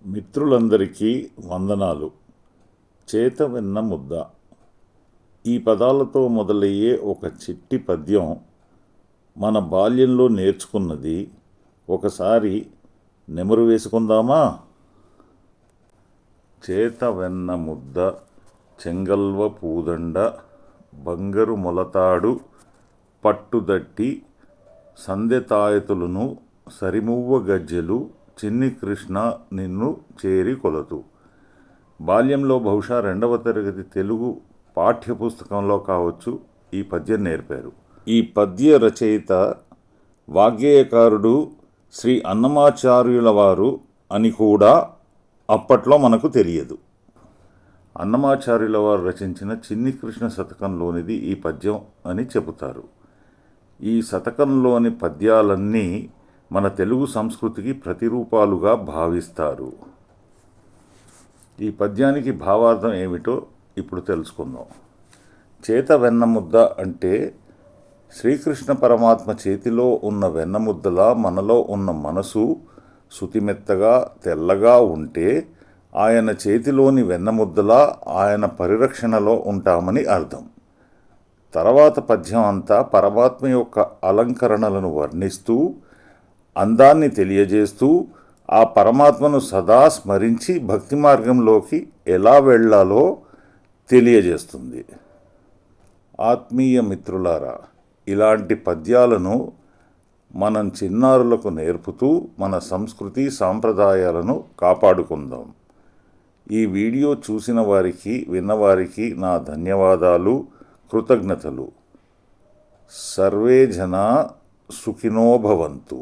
మిత్రులందరికీ వందనాలు. చేత వెన్న ముద్ద ఈ పదాలతో మొదలయ్యే ఒక చిట్టి పద్యం మన బాల్యంలో నేర్చుకున్నది. ఒకసారి నెమరు వేసుకుందామా? చేత వెన్న ముద్ద చెంగల్వ పూదండ బంగరు మొలతాడు పట్టుదట్టి సందెతాయతులను సరిమువ్వ గజ్జెలు చిన్ని కృష్ణ నిన్ను చేరి కొలతు. బాల్యంలో బహుశా 2వ తరగతి తెలుగు పాఠ్యపుస్తకంలో కావచ్చు ఈ పద్యం నేర్పారు. ఈ పద్య రచయిత వాగ్గేయకారుడు శ్రీ అన్నమాచార్యుల వారు అని కూడా అప్పట్లో మనకు తెలియదు. అన్నమాచార్యుల వారు రచించిన చిన్ని కృష్ణ శతకంలోనిది ఈ పద్యం అని చెబుతారు. ఈ శతకంలోని పద్యాలన్నీ మన తెలుగు సంస్కృతికి ప్రతిరూపాలుగా భావిస్తారు. ఈ పద్యానికి భావార్థం ఏమిటో ఇప్పుడు తెలుసుకుందాం. చేత వెన్నముద్ద అంటే శ్రీకృష్ణ పరమాత్మ చేతిలో ఉన్న వెన్నముద్దలా మనలో ఉన్న మనసు శుతిమెత్తగా తెల్లగా ఉంటే ఆయన చేతిలోని వెన్నముద్దలా ఆయన పరిరక్షణలో ఉంటామని అర్థం. తర్వాత పద్యం అంతా పరమాత్మ యొక్క అలంకరణలను వర్ణిస్తూ అందాన్ని తెలియజేస్తూ ఆ పరమాత్మను సదా స్మరించి భక్తి మార్గంలోకి ఎలా వెళ్ళాలో తెలియజేస్తుంది. ఆత్మీయ మిత్రులారా, ఇలాంటి పద్యాలను మనం చిన్నారులకు నేర్పుతూ మన సంస్కృతి సాంప్రదాయాలను కాపాడుకుందాం. ఈ వీడియో చూసిన వారికి విన్నవారికి నా ధన్యవాదాలు, కృతజ్ఞతలు. సర్వే జనా సుఖినో భవంతు.